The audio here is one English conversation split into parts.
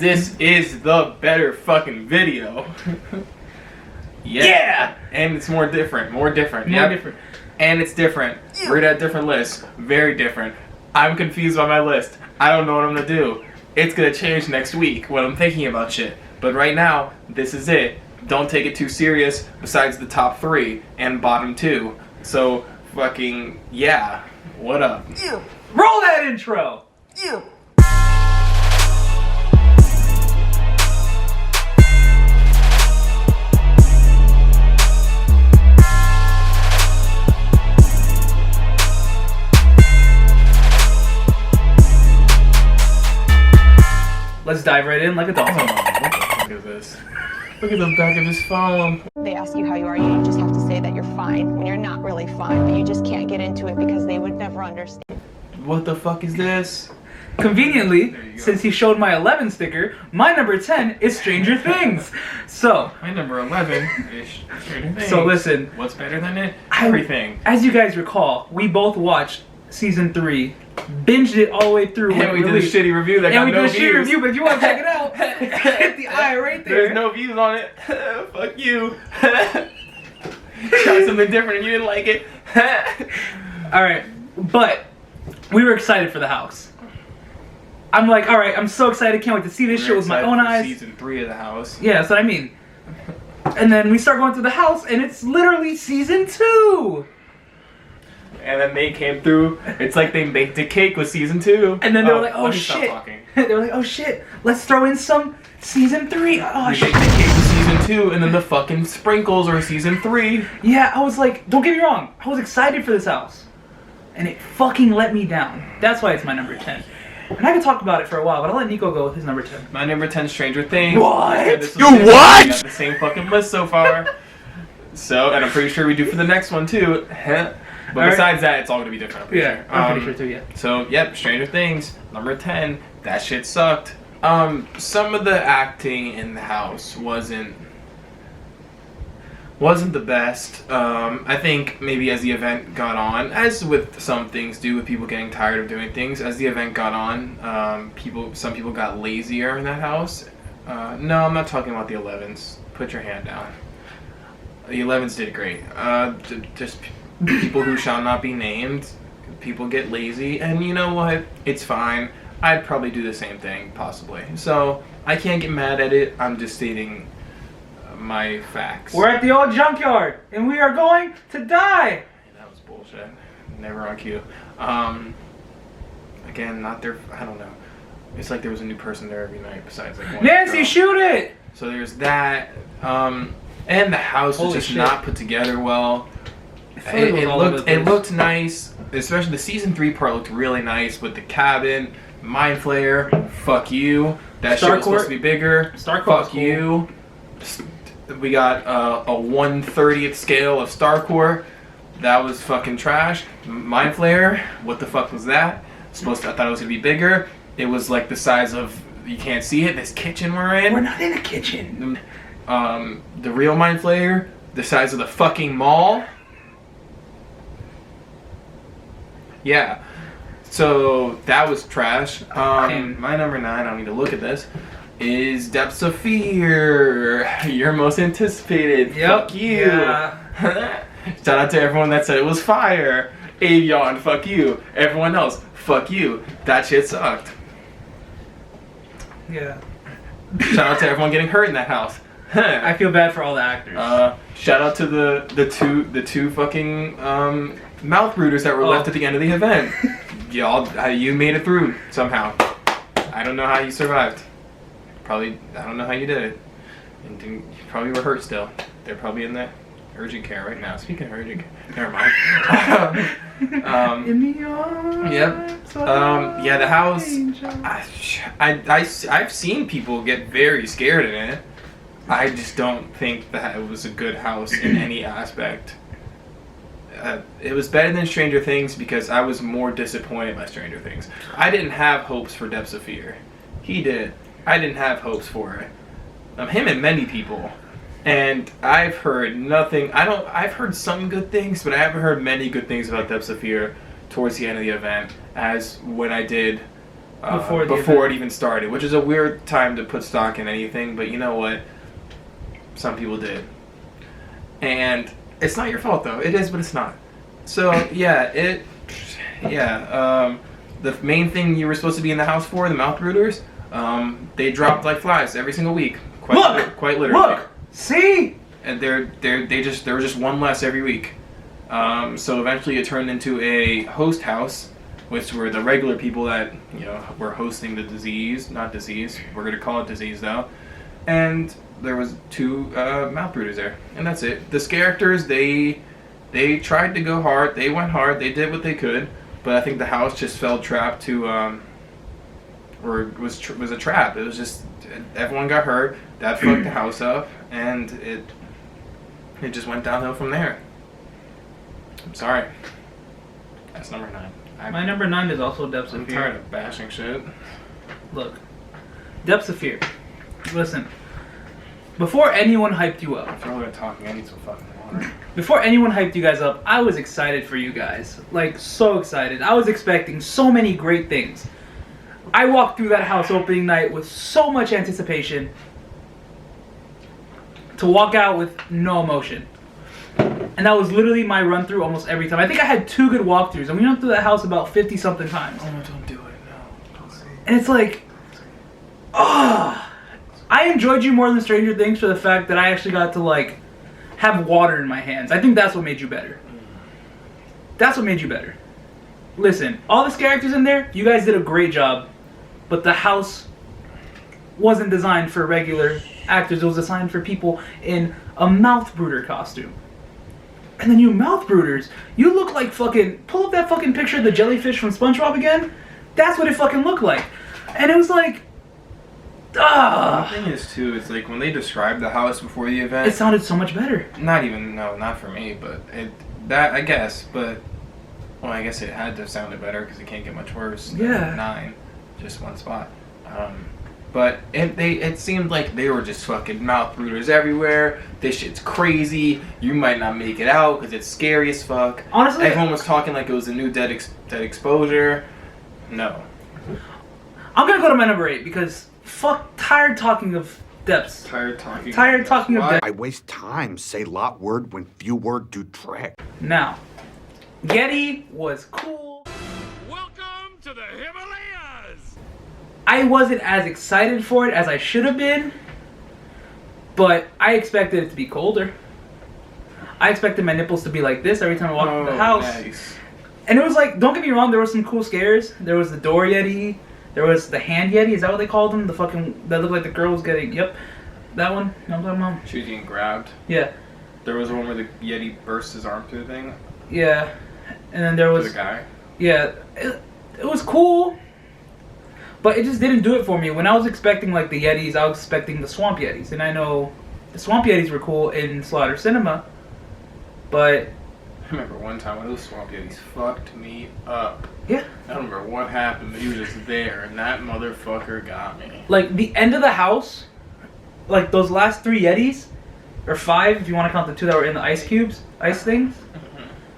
This is the better fucking video. Yeah! And it's more different. More different. And it's different. We're gonna have different lists. Very different. I'm confused by my list. I don't know what I'm gonna do. It's gonna change next week when I'm thinking about shit. But right now, this is it. Don't take it too serious besides the top 3 and bottom 2. So, fucking, yeah. What up? Roll that intro! Let's dive right in like a dolphin. What the fuck is this? Look at the back of his phone. They ask you how you are, you just have to say that you're fine when you're not really fine, but you just can't get into it because they would never understand. What the fuck is this? Conveniently, since he showed my 11 sticker, my number 10 is Stranger Things. So, My number 11 is Stranger Things. So listen. What's better than it? Everything. As you guys recall, we both watched season 3, binged it all the way through. And we did a shitty review that got no views. And we did a shitty review, but if you want to check it out, hit the eye right there. There's no views on it. Fuck you. Tried something different and you didn't like it. Alright, but we were excited for the house. I'm like, alright, I'm so excited, can't wait to see this shit with my own eyes. Season 3 of the house. Yeah, that's what I mean. And then we start going through the house, and it's literally season 2! And then they came through. It's like they baked a cake with season 2. And then they were like, oh let me stop shit. talking. They were like, oh shit, let's throw in some season 3. Oh They shit. baked the cake with season 2, and then the fucking sprinkles are season 3. Yeah, I was like, don't get me wrong, I was excited for this house. And it fucking let me down. That's why it's my number 10. And I could talk about it for a while, but I'll let Nico go with his number 10. My number 10 is Stranger Things. What? You what? We got the same fucking list so far. So, and I'm pretty sure we do for the next one too. But besides that, it's all gonna be different. I'm pretty sure too, yeah. So, yep, Stranger Things, number 10. That shit sucked. Some of the acting in the house wasn't the best. I think maybe as the event got on, as with some things do with people getting tired of doing things, as the event got on, some people got lazier in that house. No, I'm not talking about the 11s. Put your hand down. The 11s did great. Just people who shall not be named. People get lazy, and you know what? It's fine. I'd probably do the same thing, possibly. So, I can't get mad at it. I'm just stating my facts. We're at the old junkyard, and we are going to die! That was bullshit. Never on cue. Again, not there. I don't know. It's like there was a new person there every night besides like one Nancy, girl. shoot it! So there's that. And the house was just not put together well. It looked nice, especially the season 3 part looked really nice with the cabin, Mind Flayer. Fuck you. That shit was supposed to be bigger. Fuck you. We got a 1/30th scale of StarCore. That was fucking trash. Mind Flayer. What the fuck was that? I thought it was gonna be bigger. It was like the size of, you can't see it, this kitchen we're in. We're not in a kitchen. The real Mind Flayer, the size of the fucking mall. Yeah. So that was trash. My number 9, I don't need to look at this, is Depths of Fear. Your most anticipated. Yep. Fuck you. Yeah. Shout out to everyone that said it was fire. Avion, fuck you. Everyone else, fuck you. That shit sucked. Yeah. Shout out to everyone getting hurt in that house. I feel bad for all the actors. Shout out to the two fucking mouth rooters that were left at the end of the event. You made it through somehow. I don't know how you survived. I don't know how you did it. And you probably were hurt still. They're probably in the urgent care right now. Speaking of urgent care, never mind. In the arms. Yep. Yeah, the house. I've seen people get very scared in it. I just don't think that it was a good house in any aspect. It was better than Stranger Things because I was more disappointed by Stranger Things. I didn't have hopes for Depths of Fear. He did. I didn't have hopes for it. Him and many people. And I've heard nothing. I've heard some good things, but I haven't heard many good things about Depths of Fear towards the end of the event as when I did before it even started, which is a weird time to put stock in anything, but you know what? Some people did. And it's not your fault, though. It is, but it's not. So, the main thing you were supposed to be in the house for, the mouth brooders, they dropped like flies every single week. Quite literally. Look! See? And there was just one less every week. So eventually it turned into a host house, which were the regular people that, were hosting the disease. Not disease. We're going to call it disease, though. And there was 2 mouth brooders there. And that's it. The characters, they tried to go hard. They went hard. They did what they could. But I think the house just fell trap to, or was a trap. It was just, everyone got hurt. That fucked the house up. And it just went downhill from there. I'm sorry. That's number 9. My number 9 is also Depths of Fear. I'm tired of bashing shit. Look, Depths of Fear. Listen, before anyone hyped you up. If you're really talking, I need some fucking water. Before anyone hyped you guys up, I was excited for you guys. Like, so excited. I was expecting so many great things. I walked through that house opening night with so much anticipation to walk out with no emotion. And that was literally my run through almost every time. I think I had 2 good walkthroughs, and we went through that house about 50 something times. Oh, don't do it, no. And it's like, I enjoyed you more than Stranger Things for the fact that I actually got to like have water in my hands. I think that's what made you better. That's what made you better. Listen, all the characters in there, you guys did a great job, but the house wasn't designed for regular actors. It was designed for people in a mouth brooder costume. And then you mouth brooders, you look like fucking, pull up that fucking picture of the jellyfish from SpongeBob again. That's what it fucking looked like. And it was like, The thing is, too, it's like when they described the house before the event, it sounded so much better. Not for me, but I guess, but, well, I guess it had to have sounded better because it can't get much worse than 9, just one spot. But it seemed like they were just fucking mouth brooders everywhere. This shit's crazy. You might not make it out because it's scary as fuck. Honestly, everyone was talking like it was a new dead exposure. No. I'm gonna go to my number 8 because tired talking of depths. Tired talking of depths. I waste time, say lot word when few word do trick. Now, Yeti was cool. Welcome to the Himalayas! I wasn't as excited for it as I should have been, but I expected it to be colder. I expected my nipples to be like this every time I walked into the house. Nice. And it was like, don't get me wrong, there were some cool scares. There was the door Yeti. There was the hand Yeti. Is that what they called them? The fucking, that looked like the girl was getting, yep. That one? You know what I'm talking about? She was getting grabbed. Yeah. There was one where the Yeti burst his arm through the thing. Yeah. And then there was... To the guy. Yeah. It was cool. But it just didn't do it for me. When I was expecting like the Yetis, I was expecting the Swamp Yetis. And I know the Swamp Yetis were cool in Slaughter Cinema. But... I remember one time when those Swamp Yetis fucked me up. Yeah. I don't remember what happened, but he was just there, and that motherfucker got me. Like, the end of the house, like, those last 3 Yetis, or 5, if you want to count the 2 that were in the ice cubes, ice things,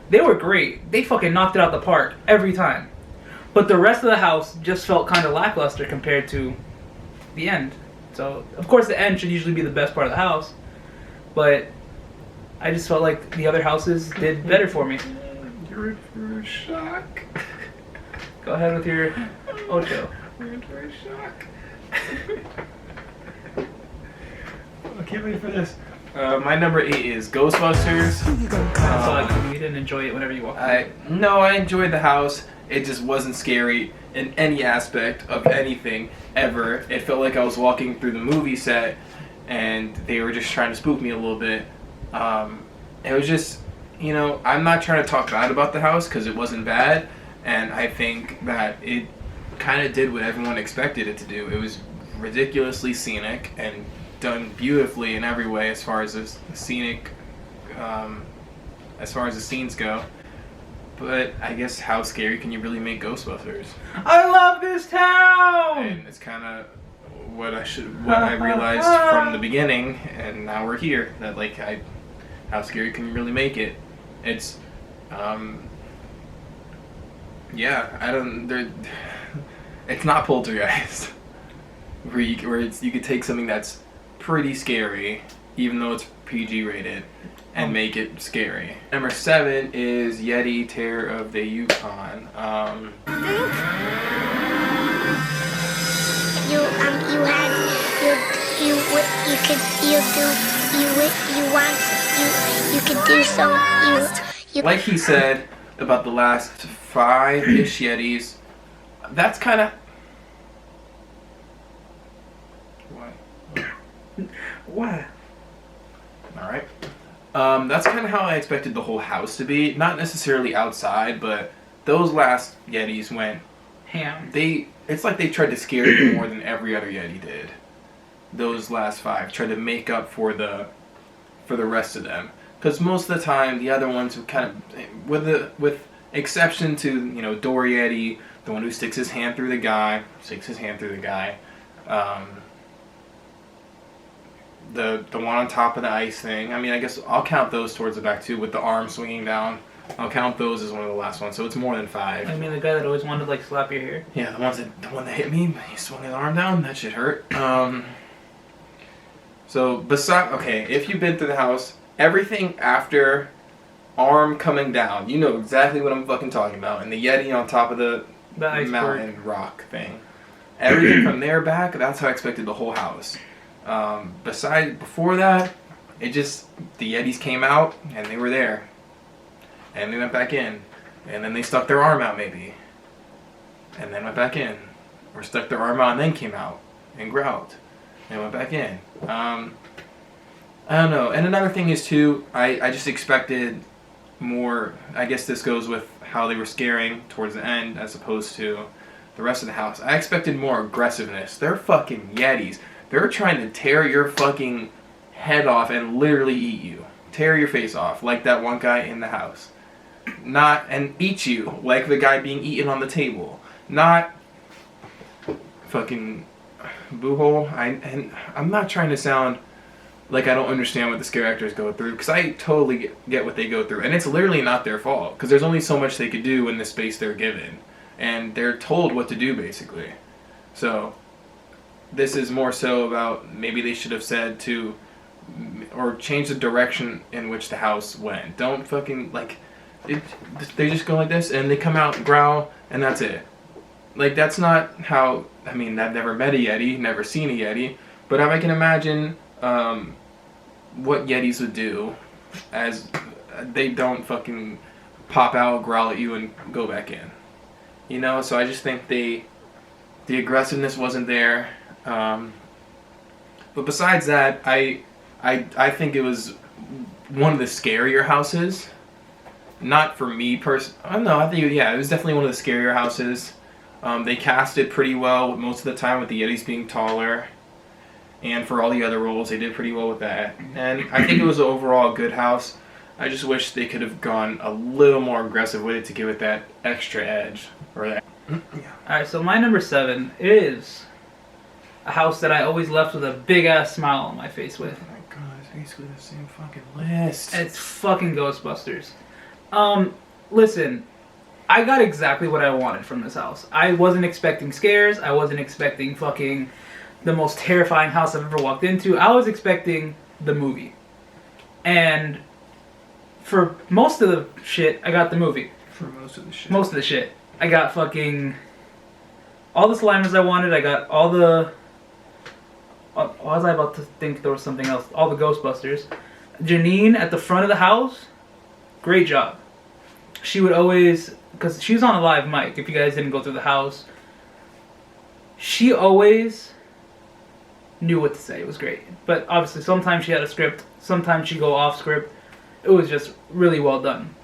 they were great. They fucking knocked it out the park every time. But the rest of the house just felt kind of lackluster compared to the end. So, of course, the end should usually be the best part of the house, but I just felt like the other houses did better for me. You're in for a shock. Go ahead with your Ocho. You're in for a shock. I can't wait for this. My number 8 is Ghostbusters. You didn't enjoy it whenever you walked in. No, I enjoyed the house. It just wasn't scary in any aspect of anything ever. It felt like I was walking through the movie set and they were just trying to spook me a little bit. It was just, I'm not trying to talk bad about the house because it wasn't bad. And I think that it kind of did what everyone expected it to do. It was ridiculously scenic and done beautifully in every way as far as the scenic, as far as the scenes go. But I guess how scary can you really make Ghostbusters? I love this town! And it's kind of what I realized from the beginning, and now we're here. That how scary can you really make it? It's, yeah, it's not Poltergeist, where you could take something that's pretty scary, even though it's PG rated, and make it scary. Number 7 is Yeti Terror of the Yukon. Like he said about the last 5-ish Yetis, that's kind of What? All right. That's kind of how I expected the whole house to be. Not necessarily outside, but those last Yetis went ham. It's like they tried to scare you more than every other Yeti did. Those last 5 tried to make up for the rest of them. Because most of the time, the other ones would kind of, with exception to Door Yeti, the one who sticks his hand through the guy, the one on top of the ice thing. I mean, I guess I'll count those towards the back too, with the arm swinging down. I'll count those as one of the last ones, so it's more than 5. I mean, the guy that always wanted to like slap your hair. Yeah, the one that hit me, he swung his arm down. That shit hurt. So if you've been through the house, everything after arm coming down, you know exactly what I'm fucking talking about. And the Yeti on top of the mountain rock thing. Everything from there back, that's how I expected the whole house. Before that, the Yetis came out and they were there. And they went back in. And then they stuck their arm out maybe. And then went back in. Or stuck their arm out and then came out. And growled. And went back in. I don't know. And another thing is too, I just expected more. I guess this goes with how they were scaring towards the end as opposed to the rest of the house. I expected more aggressiveness. They're fucking Yetis. They're trying to tear your fucking head off and literally eat you. Tear your face off, like that one guy in the house. And eat you, like the guy being eaten on the table. Not fucking boohole. I'm not trying to sound like I don't understand what the scare actors go through, because I totally get what they go through. And it's literally not their fault, because there's only so much they could do in the space they're given. And they're told what to do, basically. So this is more so about maybe they should have said to, or change the direction in which the house went. Don't fucking, they just go like this and they come out and growl and that's it. Like, that's not how, I mean, I've never met a Yeti, never seen a Yeti, but I can imagine what Yetis would do as they don't fucking pop out, growl at you, and go back in. So I just think the aggressiveness wasn't there. But besides that, I think it was one of the scarier houses. Not for me personally. I don't know. I think it was definitely one of the scarier houses. They cast it pretty well most of the time with the Yetis being taller, and for all the other roles, they did pretty well with that. And I think it was overall a good house. I just wish they could have gone a little more aggressive with it to give it that extra edge. Alright, so my number 7 is a house that I always left with a big ass smile on my face with. Oh my god, it's basically the same fucking list. It's fucking Ghostbusters. Listen, I got exactly what I wanted from this house. I wasn't expecting scares. I wasn't expecting fucking the most terrifying house I've ever walked into. I was expecting the movie. And for most of the shit, I got the movie. For most of the shit. Most of the shit. I got fucking all the Slimers I wanted. I got all the... Why was I about to think there was something else? All the Ghostbusters. Janine at the front of the house, great job. She would always... Because she was on a live mic, if you guys didn't go through the house. She always knew what to say. It was great. But obviously, sometimes she had a script. Sometimes she'd go off script. It was just really well done.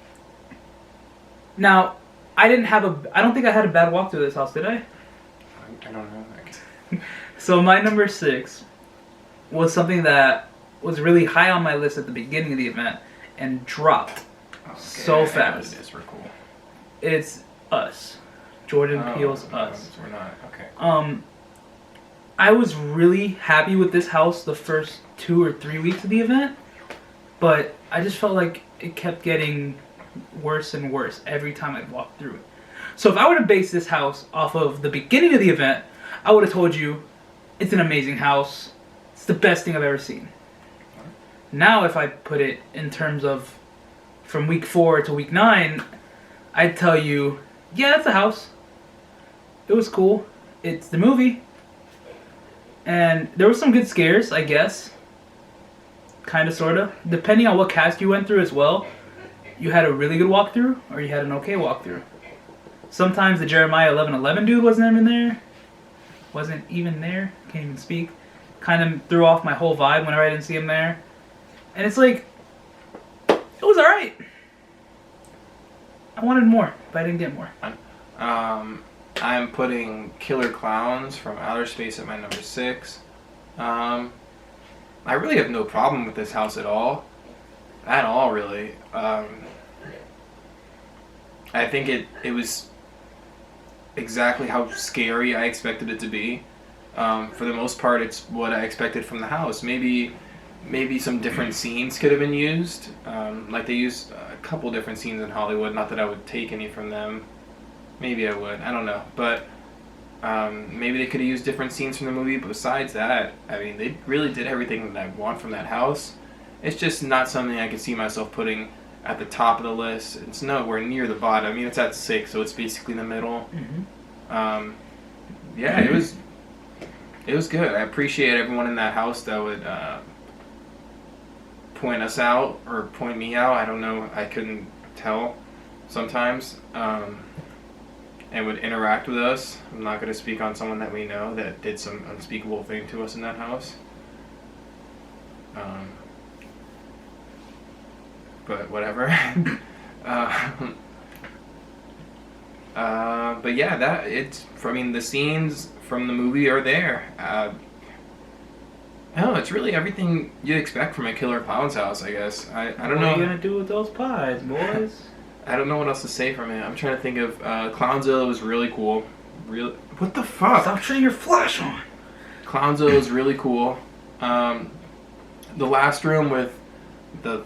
Now, I don't think I had a bad walk through this house, did I? I don't know. So my number 6 was something that was really high on my list at the beginning of the event and dropped so fast. It is. We're cool. It's Us. Jordan Peele's Us. We're not. Okay. I was really happy with this house the first 2 or 3 weeks of the event, but I just felt like it kept getting worse and worse every time I'd walk through it. So if I were to base this house off of the beginning of the event, I would have told you it's an amazing house. It's the best thing I've ever seen. Now if I put it in terms of from week 4 to week 9, I'd tell you, yeah, it's a house. It was cool. It's the movie. And there were some good scares, I guess. Kinda, sorta. Depending on what cast you went through as well. You had a really good walkthrough, or you had an okay walkthrough. Sometimes the Jeremiah 11:11 dude wasn't even there. Can't even speak. Kind of threw off my whole vibe whenever I didn't see him there. And it's like, it was alright. I wanted more, but I didn't get more. I'm putting Killer Clowns from Outer Space at my number 6. I really have no problem with this house at all. At all, really. I think it was exactly how scary I expected it to be. For the most part, it's what I expected from the house. Maybe some different scenes could have been used. Like they used a couple different scenes in Hollywood. Not that I would take any from them. Maybe I would. I don't know. But maybe they could have used different scenes from the movie. But besides that, I mean, they really did everything that I want from that house. It's just not something I could see myself putting at the top of the list. It's nowhere near the bottom. I mean, it's at 6, so it's basically in the middle. Mm-hmm. Yeah, it was good. I appreciate everyone in that house that would point us out or point me out. I don't know. I couldn't tell sometimes. And would interact with us. I'm not going to speak on someone that we know that did some unspeakable thing to us in that house. But whatever. But yeah, the scenes from the movie are there. No, it's really everything you'd expect from a Killer Clown's house, I guess. I don't know. What are you gonna do with those pies, boys? I don't know what else to say from it. I'm trying to think of Clownzilla was really cool. What the fuck? Stop turning your flash on. Clownzilla was really cool. The last room with the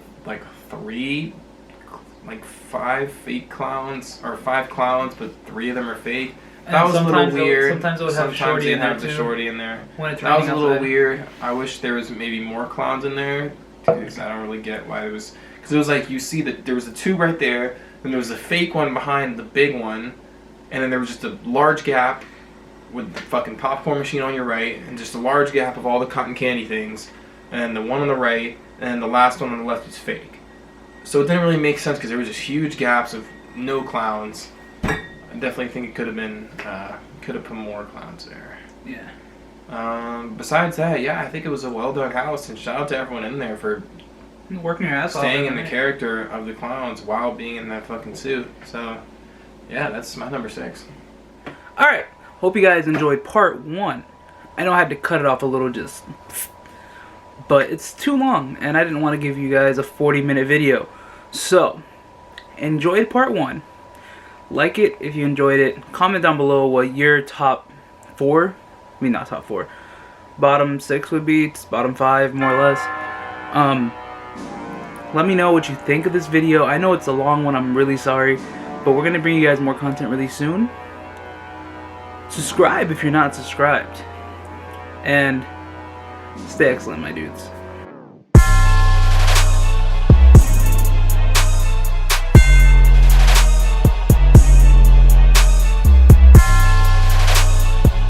5 fake clowns, or 5 clowns, but 3 of them are fake. That was a little weird. Sometimes it would have Shorty in there too. The Shorty in there. When it's that was a little outside. weird. I wish there was maybe more clowns in there, because I don't really get why it was. Because it was like, you see that there was a tube right there, then there was a fake one behind the big one, and then there was just a large gap with the fucking popcorn machine on your right, and just a large gap of all the cotton candy things, and then the one on the right, and then the last one on the left was fake. So it didn't really make sense because there was just huge gaps of no clowns. I definitely think it could have been, could have put more clowns there. Yeah. Besides that, yeah, I think it was a well done house, and shout out to everyone in there for working your ass off. Staying in the character of the clowns while being in that fucking suit. So, yeah, that's my number 6. Alright, hope you guys enjoyed part 1. I know I had to cut it off a little but it's too long, and I didn't want to give you guys a 40-minute video. So, enjoy part 1. Like it if you enjoyed it. Comment down below what your top 4, I mean not top 4, bottom 6 would be, bottom 5 more or less. Let me know what you think of this video. I know it's a long one, I'm really sorry, but we're going to bring you guys more content really soon. Subscribe if you're not subscribed. And stay excellent, my dudes.